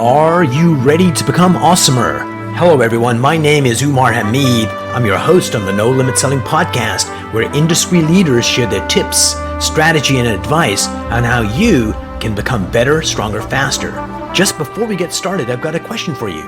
Are you ready to become awesomer? Hello, everyone. My name is Umar Hameed. I'm your host on the No Limit Selling podcast, where industry leaders share their tips, strategy, and advice on how you can become better, stronger, faster. Just before we get started, I've got a question for you.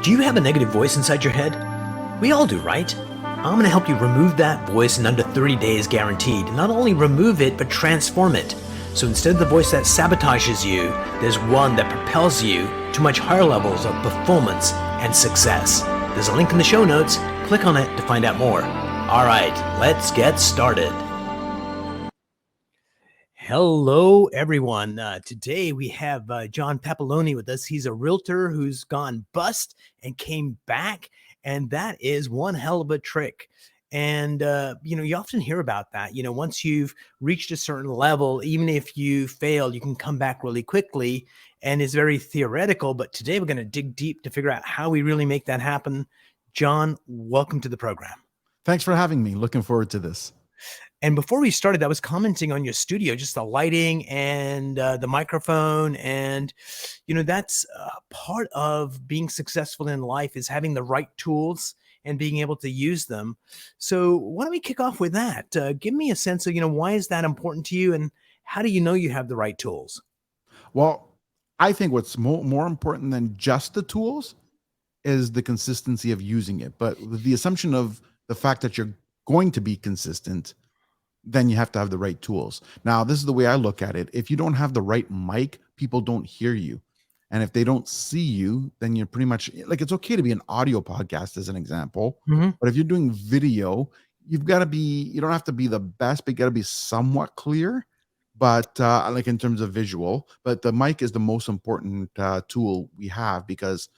Do you have a negative voice inside your head? We all do, right? I'm going to help you remove that voice in under 30 days guaranteed. Not only remove it, but transform it. So instead of the voice that sabotages you, there's one that propels you to much higher levels of performance and success. There's a link in the show notes. Click on it to find out more. All right, let's get started. Hello, everyone. Today we have John Papaloni with us. He's a realtor who's gone bust and came back, and that is one hell of a trick. And, you often hear about that. Once you've reached a certain level, even if you fail, you can come back really quickly. And it's very theoretical. But today we're going to dig deep to figure out how we really make that happen. John, welcome to the program. Thanks for having me. Looking forward to this. And before we started, I was commenting on your studio, just the lighting and the microphone. And, that's part of being successful in life is having the right tools and being able to use them. So why don't we kick off with that? Give me a sense of, why is that important to you, and how do you know you have the right tools? Well, I think what's more important than just the tools is the consistency of using it. But with the assumption of the fact that you're going to be consistent, then you have to have the right tools. Now, this is the way I look at it. If you don't have the right mic, people don't hear you. And if they don't see you, then you're pretty much like, it's okay to be an audio podcast as an example. Mm-hmm. But if you're doing video, you don't have to be the best, but you got to be somewhat clear. But like in terms of visual, but the mic is the most important tool we have, because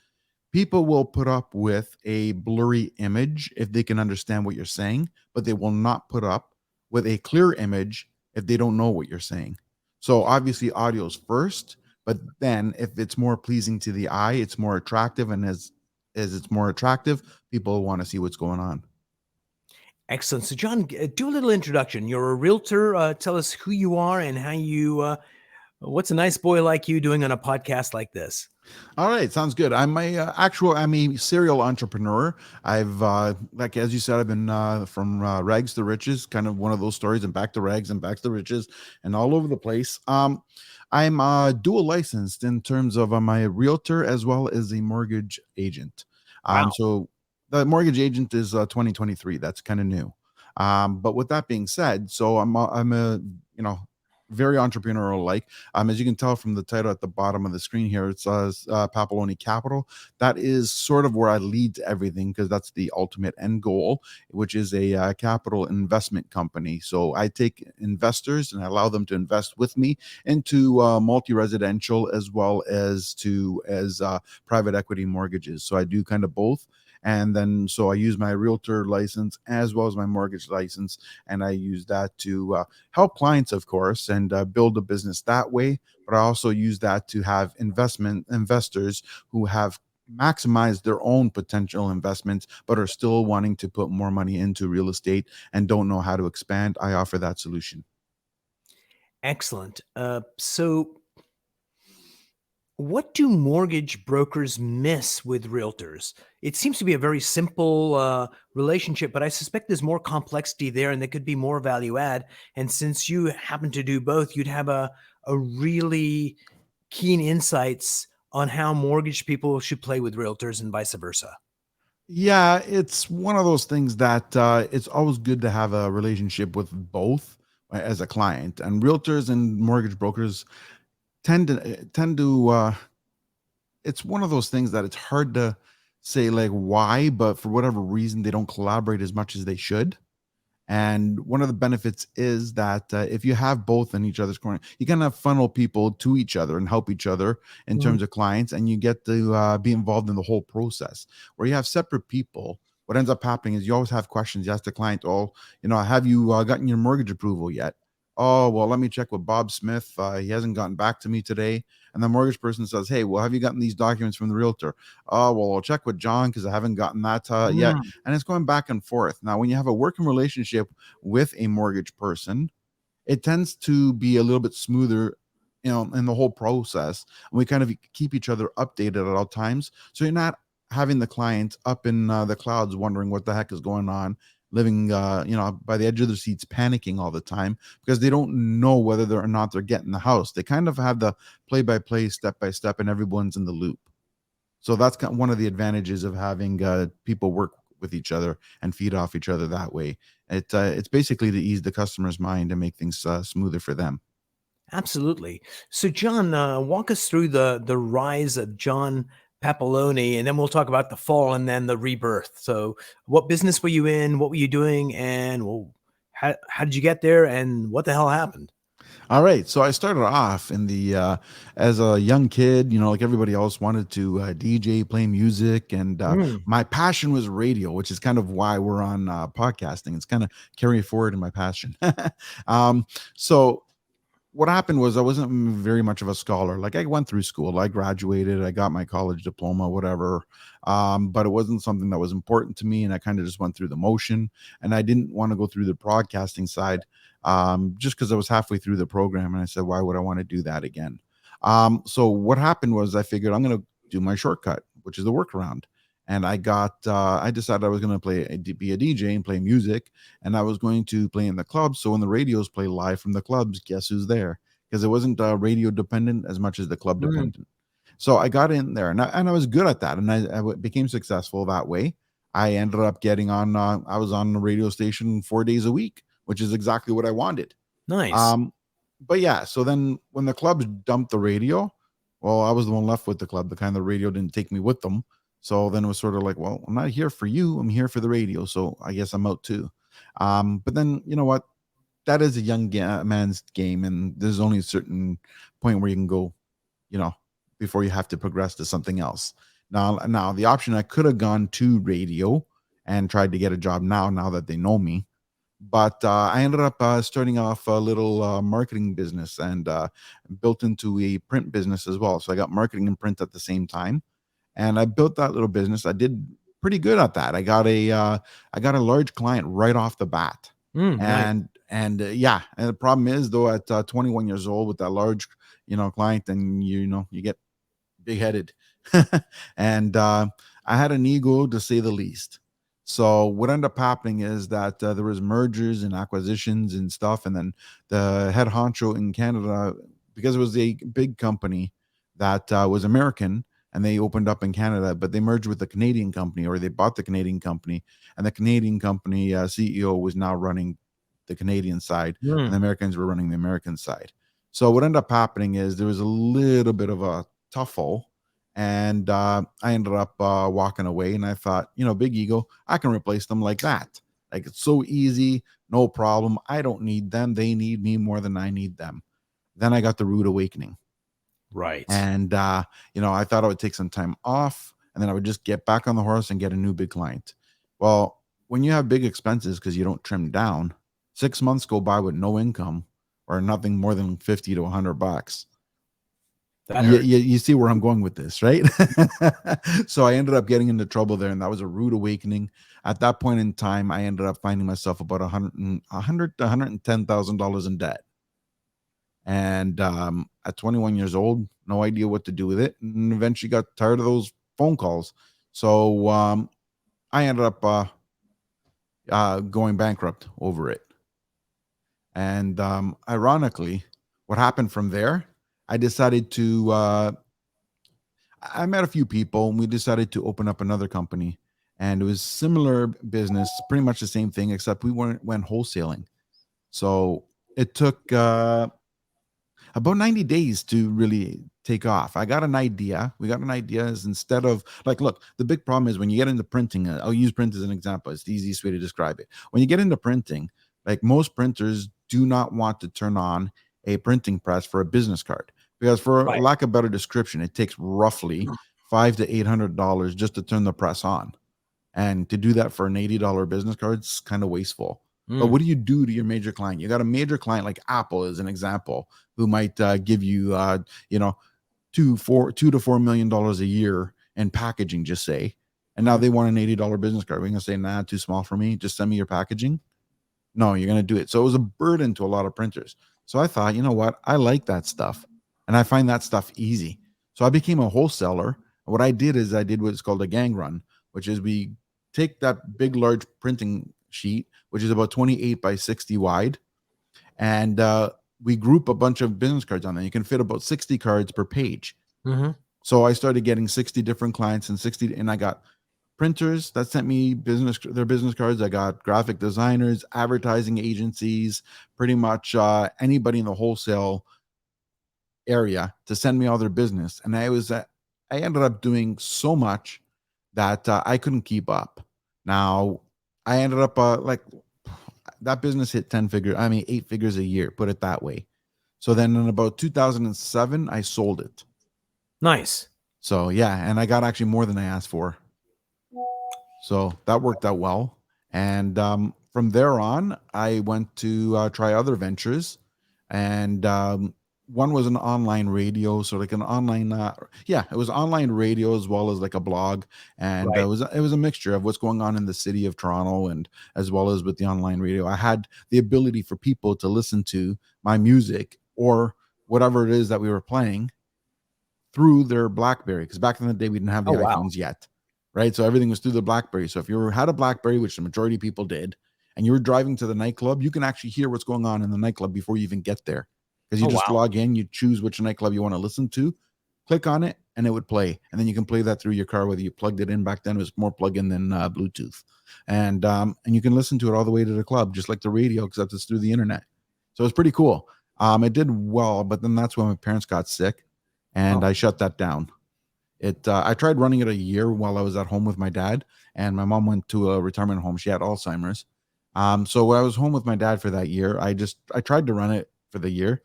people will put up with a blurry image if they can understand what you're saying, but they will not put up with a clear image if they don't know what you're saying. So obviously audio is first, but then if it's more pleasing to the eye, it's more attractive. And as it's more attractive, people want to see what's going on. Excellent. So John, do a little introduction. You're a realtor. Tell us who you are and how you, what's a nice boy like you doing on a podcast like this? All right, sounds good. I'm a serial entrepreneur. I've like as you said, I've been from rags to riches, kind of one of those stories, and back to rags and back to riches, and all over the place. I'm dual licensed in terms of I'm a realtor as well as a mortgage agent. Wow. So the mortgage agent is 2023. That's kind of new. But with that being said, so I'm a very entrepreneurial like. As you can tell from the title at the bottom of the screen here, it says Papaloni Capital. That is sort of where I lead to everything, because that's the ultimate end goal, which is a capital investment company. So I take investors and I allow them to invest with me into multi-residential as well as private equity mortgages. So I do kind of both. And then, so I use my realtor license as well as my mortgage license, and I use that to help clients, of course, and build a business that way. But I also use that to have investors who have maximized their own potential investments, but are still wanting to put more money into real estate and don't know how to expand. I offer that solution. Excellent. So what do mortgage brokers miss with realtors? It seems to be a very simple relationship, but I suspect there's more complexity there, and there could be more value add. And since you happen to do both, you'd have a really keen insights on how mortgage people should play with realtors and vice versa. Yeah, it's one of those things that it's always good to have a relationship with both as a client. And realtors and mortgage brokers tend to it's one of those things that it's hard to say like why, but for whatever reason they don't collaborate as much as they should. And one of the benefits is that if you have both in each other's corner, you kind of funnel people to each other and help each other in terms of clients, and you get to be involved in the whole process. Where you have separate people, what ends up happening is you always have questions. You ask the client, "Oh, have you gotten your mortgage approval yet?" "Oh, well, let me check with Bob Smith. He hasn't gotten back to me today." And the mortgage person says, "Hey, well, have you gotten these documents from the realtor?" "Oh, well, I'll check with John because I haven't gotten that yet." And it's going back and forth. Now, when you have a working relationship with a mortgage person, it tends to be a little bit smoother in the whole process. And we kind of keep each other updated at all times. So you're not having the client up in the clouds wondering what the heck is going on, living, by the edge of their seats, panicking all the time because they don't know whether or not they're getting the house. They kind of have the play by play, step by step, and everyone's in the loop. So that's one of the advantages of having people work with each other and feed off each other that way. It's basically to ease the customer's mind and make things smoother for them. Absolutely. So, John, walk us through the rise of John Papaloni, and then we'll talk about the fall and then the rebirth. So, what business were you in? What were you doing? And well, how did you get there? And what the hell happened? All right. So I started off in the as a young kid, like everybody else, wanted to DJ, play music, and Mm, my passion was radio, which is kind of why we're on podcasting. It's kind of carry forward in my passion. um, so what happened was I wasn't very much of a scholar. Like I went through school, I graduated, I got my college diploma, whatever. But it wasn't something that was important to me, and I kind of just went through the motion. And I didn't want to go through the broadcasting side, just because I was halfway through the program, and I said, why would I want to do that again? So what happened was I figured I'm going to do my shortcut, which is the workaround. And I decided I was going to be a DJ and play music, and I was going to play in the clubs. So when the radios play live from the clubs, guess who's there? Because it wasn't radio dependent as much as the club mm, dependent. So I got in there, and I was good at that, and became successful that way. I ended up getting on. I was on the radio station 4 days a week, which is exactly what I wanted. nice. Um, but yeah, so then when the clubs dumped the radio, well, I was the one left with the club. The kind of the radio didn't take me with them. So then it was sort of like, well, I'm not here for you. I'm here for the radio. So I guess I'm out too. But then you know what? That is a young man's game, and there's only a certain point where you can go, you know, before you have to progress to something else. Now the option I could have gone to radio and tried to get a job now that they know me, but I ended up starting off a little marketing business and built into a print business as well. So I got marketing and print at the same time, and I built that little business. I did pretty good at that. I got a large client right off the bat, Nice. and yeah. And the problem is though, at 21 years old with that large client, and you get big headed, and I had an ego to say the least. So what ended up happening is that there was mergers and acquisitions and stuff, and then the head honcho in Canada, because it was a big company that was American, and they opened up in Canada, but they merged with the Canadian company, or they bought the Canadian company, and the Canadian company CEO was now running the Canadian side, and the Mm, Americans were running the American side. So what ended up happening is there was a little bit of a tuffle, and I ended up walking away. And I thought, big ego, I can replace them like that. Like it's so easy, no problem. I don't need them. They need me more than I need them. Then I got the rude awakening, right. and I thought I would take some time off, and then I would just get back on the horse and get a new big client. Well, when you have big expenses because you don't trim down, 6 months go by with no income or nothing more than 50 to $100. That you, hurt. you, you see where I'm going with this, right? So I ended up getting into trouble there, and that was a rude awakening. At that point in time, I ended up finding myself about 100 to $110,000 in debt. And at 21 years old, no idea what to do with it, and eventually got tired of those phone calls. So I ended up going bankrupt over it. And ironically, what happened from there, I decided to I met a few people, and we decided to open up another company. And it was similar business, pretty much the same thing, except we went wholesaling. So it took about 90 days to really take off. I got an idea. We got an idea is, instead of like, look, the big problem is when you get into printing, I'll use print as an example. It's the easiest way to describe it. When you get into printing, like most printers do not want to turn on a printing press for a business card, because for Right. lack of better description, it takes roughly $500 to $800 just to turn the press on. And to do that for an $80 business card, it's kind of wasteful. But Mm, what do you do to your major client? You got a major client like Apple, as an example, who might give you, two to $4 million a year in packaging, just say. And now they want an $80 business card. We're gonna say, nah, too small for me. Just send me your packaging. No, you're gonna do it. So it was a burden to a lot of printers. So I thought, you know what? I like that stuff. and I find that stuff easy. So I became a wholesaler. What I did is I did what's called a gang run, which is we take that big, large printing sheet, which is about 28 by 60 wide, and we group a bunch of business cards on there. You can fit about 60 cards per page. Mm-hmm. So I started getting 60 different clients and I got printers that sent me their business cards. I got graphic designers, advertising agencies, pretty much anybody in the wholesale area to send me all their business. And I ended up doing so much that I couldn't keep up. Now I ended up like that business hit 10 figures. I mean, 8 figures a year, put it that way. So then in about 2007, I sold it. Nice. So yeah, and I got actually more than I asked for. So that worked out well. And from there on, I went to try other ventures. And one was an online radio, so like an online, yeah, it was online radio as well as like a blog, and Right. it was a mixture of what's going on in the city of Toronto, and as well as with the online radio. I had the ability for people to listen to my music or whatever it is that we were playing through their BlackBerry, because back in the day we didn't have the Oh, wow. iPhones yet, right? So everything was through the BlackBerry. So if you had a BlackBerry, which the majority of people did, and you were driving to the nightclub, you can actually hear what's going on in the nightclub before you even get there, because you Oh, just wow. log in, you choose which nightclub you want to listen to, click on it, and it would play, and then you can play that through your car, whether you plugged it in. Back then it was more plug in than Bluetooth, and you can listen to it all the way to the club, just like the radio, except it's through the internet. So it's pretty cool. It did well, but then that's when my parents got sick, and Oh, I shut that down. I tried running it a year while I was at home with my dad, and my mom went to a retirement home. She had Alzheimer's. So when I was home with my dad for that year, I tried to run it for the year,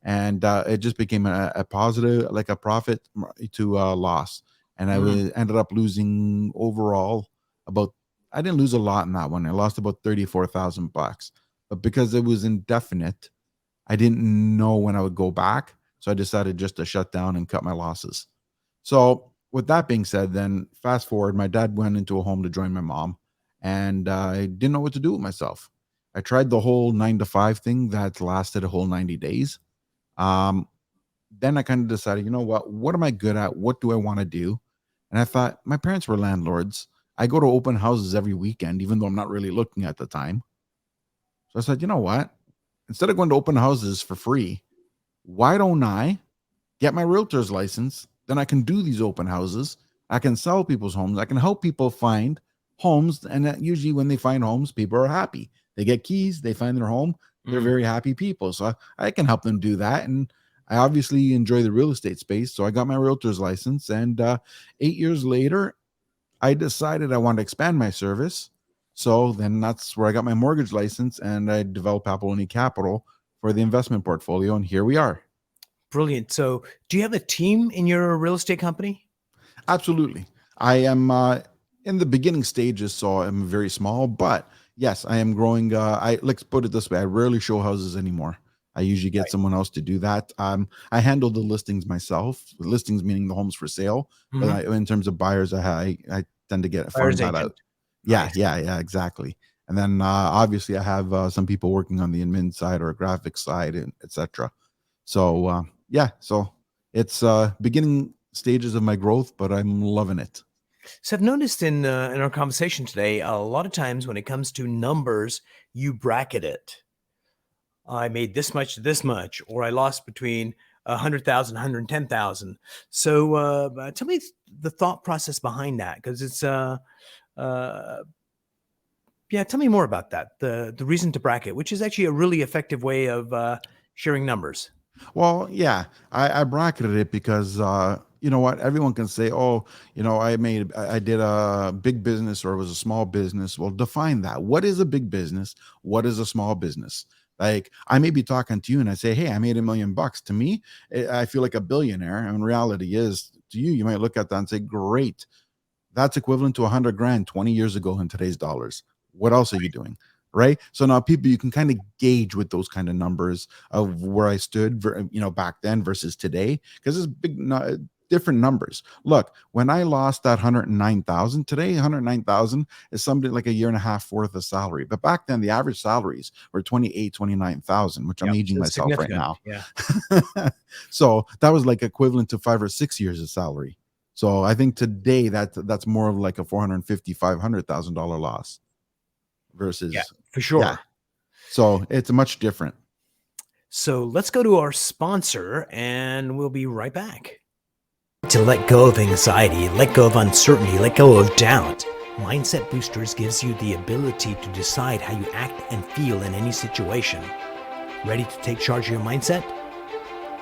and it just became a positive, like a profit to loss, and mm, ended up losing overall about. I didn't lose a lot in that one. I lost about $34,000, but because it was indefinite, I didn't know when I would go back, so I decided just to shut down and cut my losses. So, with that being said, then fast forward, my dad went into a home to join my mom, and I didn't know what to do with myself. I tried the whole 9 to 5 thing that lasted a whole 90 days. Um, then I kind of decided, you know what? What am I good at? What do I want to do? And I thought, my parents were landlords. I go to open houses every weekend, even though I'm not really looking at the time. So I said, you know what? Instead of going to open houses for free, why don't I get my realtor's license? Then I can do these open houses. I can sell people's homes. I can help people find homes. And that usually, when they find homes, people are happy. They get keys, they find their home. They're mm. very happy people. So I can help them do that. And I obviously enjoy the real estate space. So I got my realtor's license. And 8 years later, I decided I wanted to expand my service. So then that's where I got my mortgage license, and I developed Papaloni Capital for the investment portfolio. And here we are. Brilliant. So, do you have a team in your real estate company? Absolutely. I am in the beginning stages, so I'm very small, but yes, I am growing. Let's put it this way: I rarely show houses anymore. I usually get Right. someone else to do that. I handle the listings myself. Listings meaning the homes for sale, but Hmm. in terms of buyers, I tend to get farm Buyer's that agent. out. Yeah, Nice. yeah, yeah, exactly. And then obviously I have some people working on the admin side or graphic side, and etc. So yeah, so it's beginning stages of my growth, but I'm loving it. So I've noticed in our conversation today, a lot of times when it comes to numbers, you bracket it. I made this much to this much, or I lost between 100,000, 110,000. So tell me the thought process behind that, because it's uh, yeah. Tell me more about that. The reason to bracket, which is actually a really effective way of sharing numbers. Well, yeah, I bracketed it because you know what? Everyone can say, "Oh, I did a big business or it was a small business." Well, define that. What is a big business? What is a small business? Like, I may be talking to you and I say, "Hey, I made $1 million." To me, I feel like a billionaire. And reality is, to you, you might look at that and say, "Great, that's equivalent to 100 grand 20 years ago in today's dollars. What else are you doing?" Right. So now people, you can kind of gauge with those kind of numbers of where I stood, back then versus today. Because it's big. different numbers. Look, when I lost that 109,000, today 109,000 is somebody like a year and a half worth of salary. But back then the average salaries were 28, 29,000, which I'm Yep. aging So it's myself right significant. now. Yeah. So that was like equivalent to 5 or 6 years of salary. So I think today that's more of like a 450, $500,000 loss Yeah, versus, for yeah. sure. So it's much different. So let's go to our sponsor and we'll be right back. To let go of anxiety, let go of uncertainty, let go of doubt. Mindset Boosters gives you the ability to decide how you act and feel in any situation. Ready to take charge of your mindset?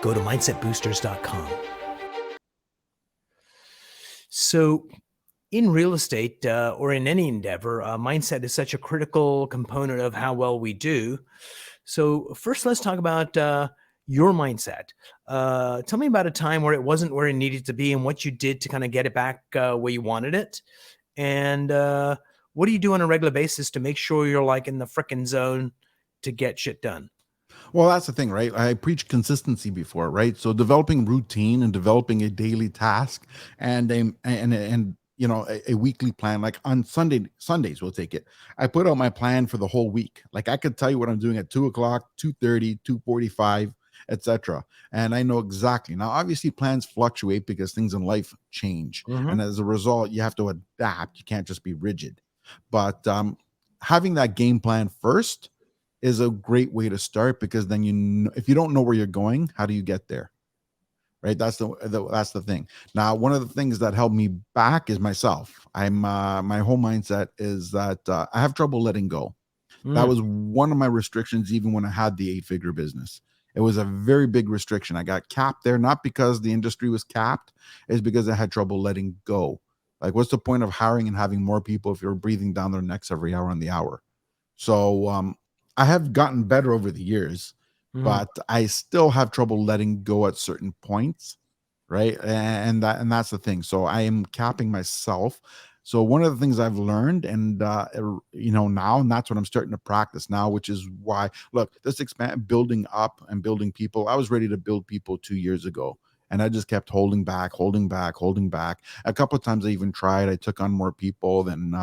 Go to mindsetboosters.com. So, in real estate or in any endeavor, mindset is such a critical component of how well we do. So, first, let's talk about your mindset. Tell me about a time where it wasn't where it needed to be and what you did to kind of get it back where you wanted it. And what do you do on a regular basis to make sure you're like in the frickin' zone to get shit done? Well, that's the thing, right? I preached consistency before, right? So developing routine and developing a daily task and a weekly plan. Like on Sundays, we'll take it. I put out my plan for the whole week. Like I could tell you what I'm doing at 2 o'clock, 2:30, 2:45, etc. And I know exactly. Now, obviously, plans fluctuate because things in life change, Mm-hmm. and as a result, you have to adapt. You can't just be rigid. But having that game plan first is a great way to start, because then if you don't know where you're going, how do you get there? Right? That's the thing. Now, one of the things that helped me back is myself. My whole mindset is that I have trouble letting go. That was one of my restrictions, even when I had the 8-figure business. It was a very big restriction. I got capped there, not because the industry was capped, it's because I had trouble letting go. Like, what's the point of hiring and having more people if you're breathing down their necks every hour on the hour? So I have gotten better over the years, Mm-hmm. but I still have trouble letting go at certain points, right? And that's the thing. So I am capping myself. So one of the things I've learned, and now, and that's what I'm starting to practice now, which is why, look, this expand building up and building people. I was ready to build people 2 years ago, and I just kept holding back, holding back, holding back. A couple of times I even tried. I took on more people, then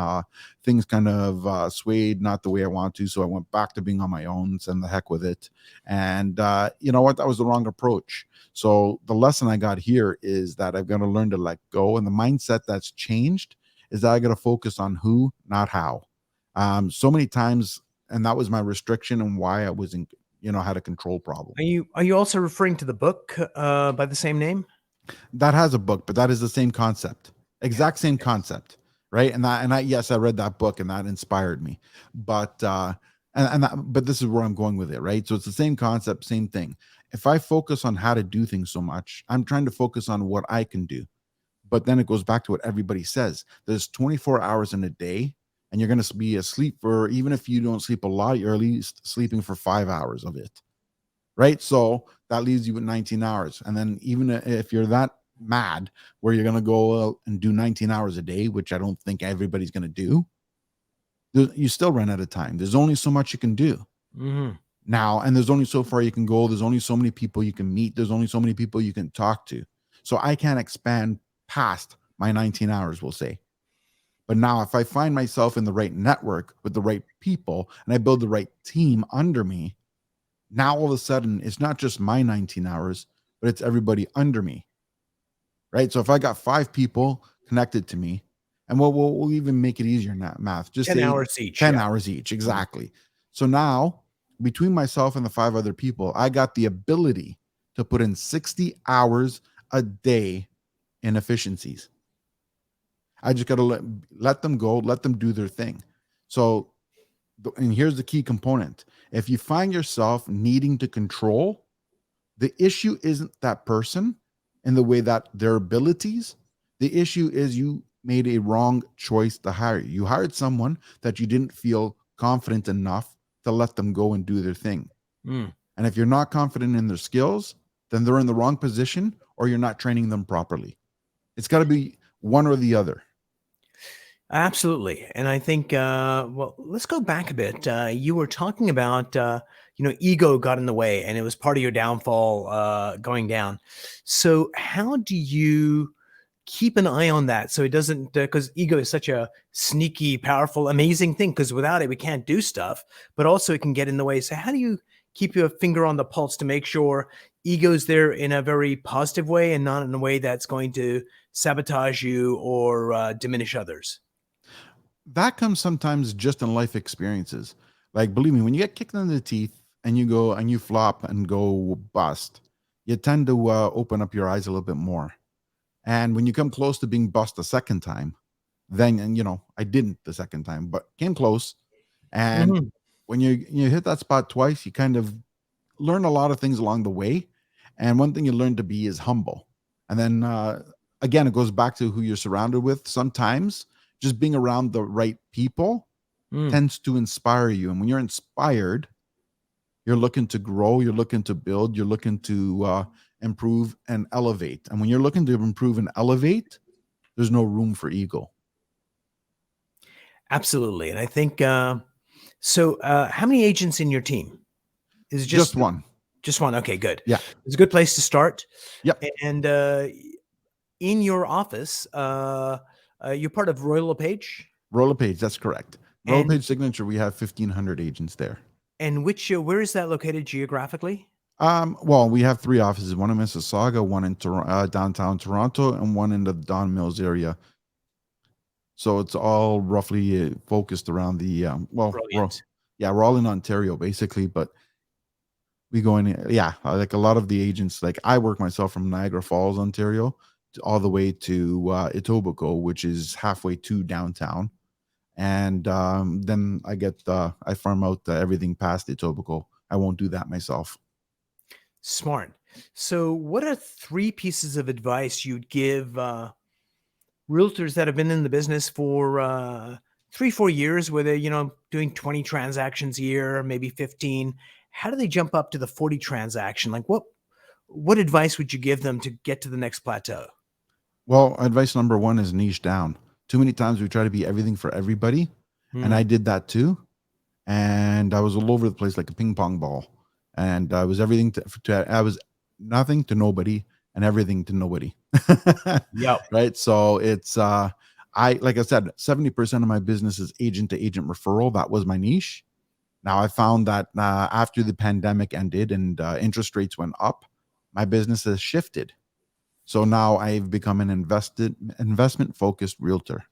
things kind of swayed not the way I want to, so I went back to being on my own. Send the heck with it. And you know what? That was the wrong approach. So the lesson I got here is that I've got to learn to let go, and the mindset that's changed is that I got to focus on who, not how. So many times, and that was my restriction and why I wasn't, had a control problem. Are you also referring to the book by the same name? That has a book, but that is the same concept, Yeah. exact same concept, right? And I yes, I read that book and that inspired me, but but this is where I'm going with it, right? So it's the same concept, same thing. If I focus on how to do things so much, I'm trying to focus on what I can do. But then it goes back to what everybody says. There's 24 hours in a day, and you're going to be asleep for, even if you don't sleep a lot, you're at least sleeping for 5 hours of it, right? So that leaves you with 19 hours. And then even if you're that mad where you're going to go out and do 19 hours a day, which I don't think everybody's going to do, you still run out of time. There's only so much you can do Mm-hmm. now, and there's only so far you can go. There's only so many people you can meet. There's only so many people you can talk to. So I can't expand past my 19 hours, we'll say. But now, if I find myself in the right network with the right people and I build the right team under me, now all of a sudden it's not just my 19 hours, but it's everybody under me, right? So if I got 5 people connected to me, and we'll even make it easier in that math, just 10 say hours each. 10 Yeah. hours each, exactly. So now, between myself and the 5 other people, I got the ability to put in 60 hours a day in efficiencies. I just got to let them go, let them do their thing. So, and here's the key component: if you find yourself needing to control, the issue isn't that person in the way that their abilities. The issue is you made a wrong choice to hire. You hired someone that you didn't feel confident enough to let them go and do their thing. Mm. And if you're not confident in their skills, then they're in the wrong position, or you're not training them properly. It's got to be one or the other. Absolutely. And I think, well, let's go back a bit. You were talking about, ego got in the way and it was part of your downfall going down. So how do you keep an eye on that so it doesn't, because ego is such a sneaky, powerful, amazing thing, because without it we can't do stuff, but also it can get in the way. So how do you keep your finger on the pulse to make sure ego's there in a very positive way and not in a way that's going to sabotage you or diminish others? That comes sometimes just in life experiences. Like, believe me, when you get kicked in the teeth and you go and you flop and go bust, you tend to open up your eyes a little bit more. And when you come close to being bust a second time, then, and I didn't the second time, but came close. And Mhm. when you hit that spot twice, you kind of learn a lot of things along the way. And one thing you learn to be is humble. And then again, it goes back to who you're surrounded with. Sometimes just being around the right people Mm. tends to inspire you. And when you're inspired, you're looking to grow, you're looking to build, you're looking to improve and elevate. And when you're looking to improve and elevate, there's no room for ego. Absolutely. And I think so. How many agents in your team? Is it Just just one. just one? Okay, good. Yeah. It's a good place to start. Yep. And in your office, you're part of Royal LePage, Roll a page. That's correct. Roll a and page signature. We have 1,500 agents there. which where is that located geographically? Well, we have three offices: one in Mississauga, one in downtown Toronto, and one in the Don Mills area. So it's all roughly focused around the Brilliant. we're all in Ontario basically, but we go in, yeah, like a lot of the agents, like I work myself from Niagara Falls, Ontario, all the way to Etobicoke, which is halfway to downtown. And then I farm out everything past Etobicoke. I won't do that myself. Smart. So, what are three pieces of advice you'd give realtors that have been in the business for 3, 4 years, where they're doing 20 transactions a year, maybe 15? How do they jump up to the 40 transaction? Like what advice would you give them to get to the next plateau? Well, advice number one is niche down. Too many times we try to be everything for everybody, and I Hmm. did that too. And I was all over the place like a ping pong ball. And I was everything I was nothing to nobody and everything to nobody. Yep. Right. So it's like I said, 70% of my business is agent to agent referral. That was my niche. Now I found that after the pandemic ended and interest rates went up, my business has shifted. So now I've become an investment focused realtor.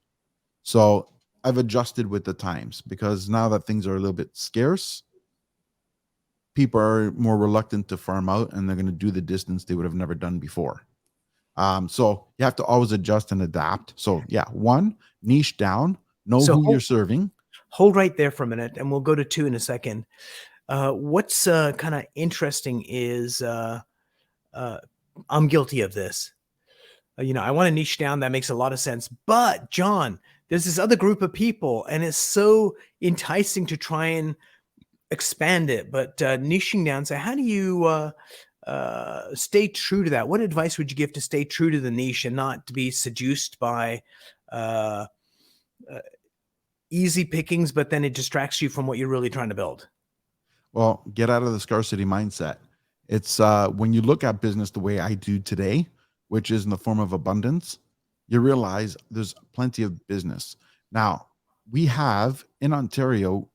So I've adjusted with the times because now that things are a little bit scarce, people are more reluctant to farm out and they're going to do the distance they would have never done before. So you have to always adjust and adapt. So yeah, one, niche down, know So who you're serving. hold right there for a minute, and we'll go to two in a second. What's kind of interesting is uh, I'm guilty of this. I want to niche down. That makes a lot of sense. But John, there's this other group of people, and it's so enticing to try and expand it. But niching down. So how do you stay true to that? What advice would you give to stay true to the niche and not to be seduced by uh, uh, easy pickings, but then it distracts you from what you're really trying to build? Well, get out of the scarcity mindset. It's when you look at business the way I do today, which is in the form of abundance, you realize there's plenty of business. Now, we have in Ontario,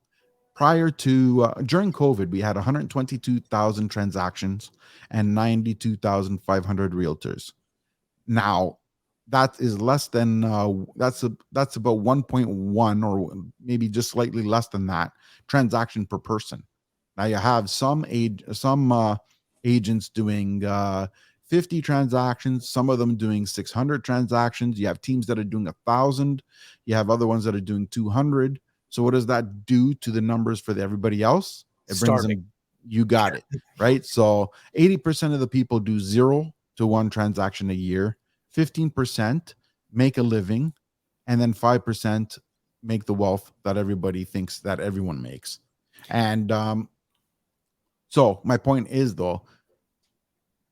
prior to during COVID, we had 122,000 transactions and 92,500 realtors. Now, that is less than that's about 1.1 or maybe just slightly less than that transaction per person. Now you have some agents doing 50 transactions, some of them doing 600 transactions. You have teams that are doing 1,000. You have other ones that are doing 200. So what does that do to the numbers for everybody else? It brings Starving. them. You got it right. So 80% of the people do 0 to 1 transaction a year. 15% make a living, and then 5% make the wealth that everybody thinks that everyone makes. And so my point is, though,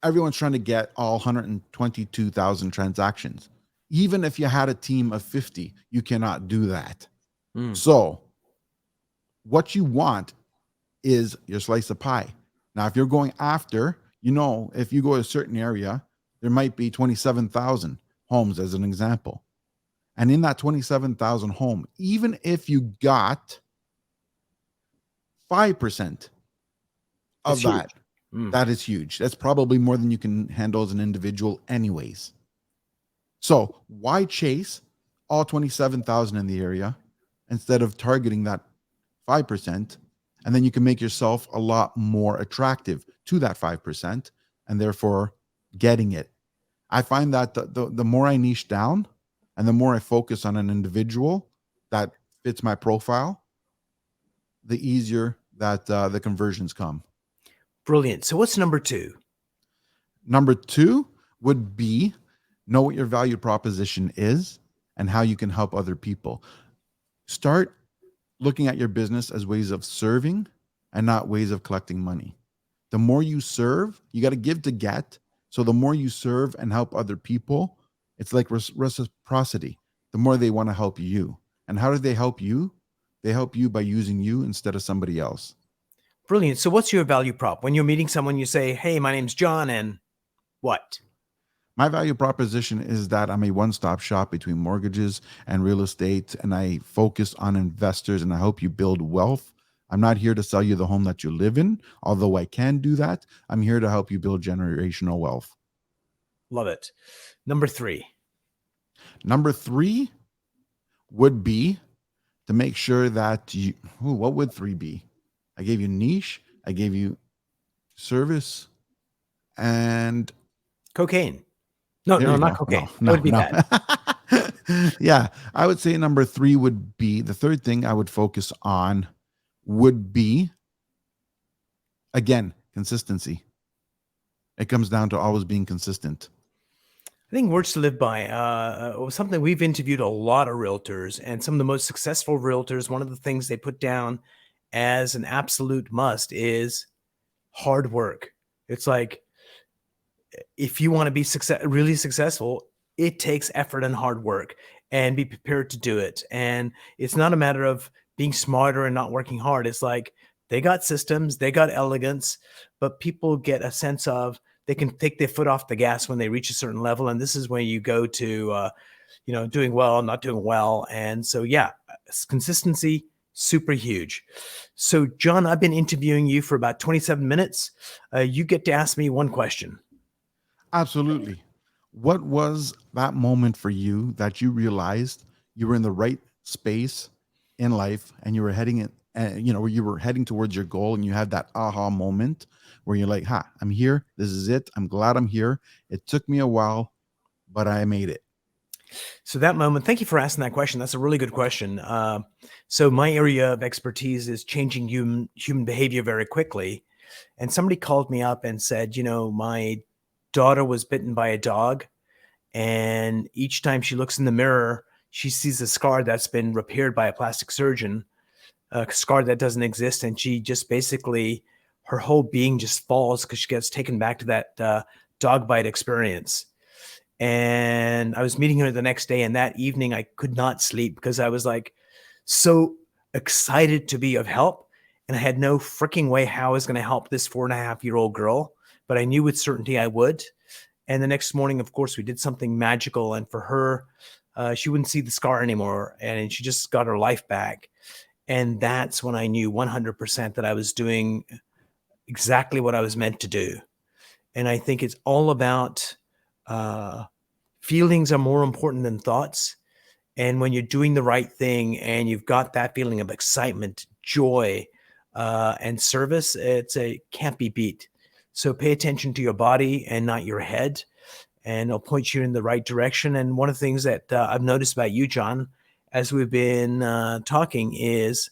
everyone's trying to get all 122,000 transactions. Even if you had a team of 50, you cannot do that. Mm. So what you want is your slice of pie. Now, if you're going after, if you go to a certain area, there might be 27,000 homes as an example. And in that 27,000 home, even if you got 5% That's of that, huge. Mm. that is huge. That's probably more than you can handle as an individual, anyways. So why chase all 27,000 in the area instead of targeting that 5%? And then you can make yourself a lot more attractive to that 5% and therefore getting it. I find that the more I niche down and the more I focus on an individual that fits my profile, the easier that the conversions come. Brilliant. So what's number two? Number two would be know what your value proposition is and how you can help other people. Start looking at your business as ways of serving and not ways of collecting money. The more you serve, you got to give to get. So the more you serve and help other people, it's like reciprocity. The more they want to help you. And how do they help you? They help you by using you instead of somebody else. Brilliant. So what's your value prop? When you're meeting someone, you say, hey, my name's John, and what? My value proposition is that I'm a one-stop shop between mortgages and real estate, and I focus on investors and I help you build wealth. I'm not here to sell you the home that you live in, although I can do that. I'm here to help you build generational wealth. Love it. Number three. Number three would be to make sure that what would three be? I gave you niche, I gave you service, and Cocaine. No, there you not go. cocaine. No, That would be no. bad. Yeah, I would say number three would be the third thing I would focus on would be, again, consistency. It comes down to always being consistent. I think words to live by. Something we've interviewed a lot of realtors, and some of the most successful realtors, one of the things they put down as an absolute must is hard work. It's like, if you want to be really successful, it takes effort and hard work, and be prepared to do it. And it's not a matter of being smarter and not working hard. It's like they got systems, they got elegance, but people get a sense of they can take their foot off the gas when they reach a certain level. And this is when you go to, doing well, not doing well. And so, yeah, consistency, super huge. So, John, I've been interviewing you for about 27 minutes. You get to ask me one question. Absolutely. What was that moment for you that you realized you were in the right space in life and you were heading it, where you were heading towards your goal and you had that aha moment where you're like, I'm here. This is it. I'm glad I'm here. It took me a while, but I made it. So that moment, thank you for asking that question. That's a really good question. So my area of expertise is changing human behavior very quickly. And somebody called me up and said, my daughter was bitten by a dog, and each time she looks in the mirror, she sees a scar that's been repaired by a plastic surgeon, a scar that doesn't exist. And she just basically, her whole being just falls because she gets taken back to that dog bite experience. And I was meeting her the next day, and that evening I could not sleep because I was like so excited to be of help. And I had no freaking way how I was going to help this 4.5-year-old girl, but I knew with certainty I would. And the next morning, of course, we did something magical. And for her, she wouldn't see the scar anymore, and she just got her life back. And that's when I knew 100% that I was doing exactly what I was meant to do. And I think it's all about feelings are more important than thoughts. And when you're doing the right thing and you've got that feeling of excitement, joy, and service, can't be beat. So pay attention to your body and not your head, and it'll point you in the right direction. And one of the things that I've noticed about you, John, as we've been talking, is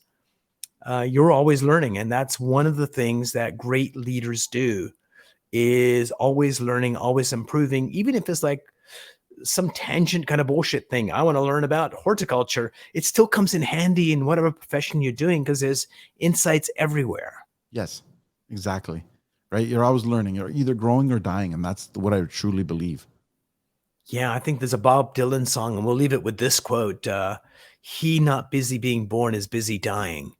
you're always learning. And that's one of the things that great leaders do, is always learning, always improving, even if it's like some tangent kind of bullshit thing. I want to learn about horticulture. It still comes in handy in whatever profession you're doing because there's insights everywhere. Yes, exactly. Right. You're always learning. You're either growing or dying. And that's what I truly believe. Yeah, I think there's a Bob Dylan song, and we'll leave it with this quote. He not busy being born is busy dying.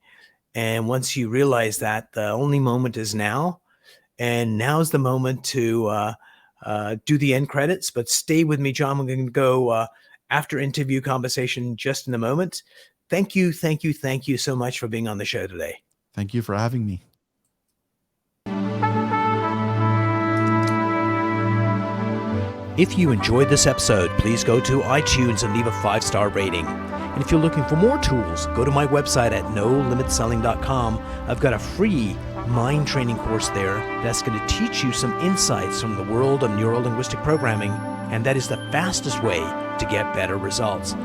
And once you realize that, the only moment is now. And now's the moment to do the end credits. But stay with me, John. We're going to go after interview conversation just in a moment. Thank you so much for being on the show today. Thank you for having me. If you enjoyed this episode, please go to iTunes and leave a 5-star rating. And if you're looking for more tools, go to my website at nolimitselling.com. I've got a free mind training course there that's going to teach you some insights from the world of neuro-linguistic programming, and that is the fastest way to get better results.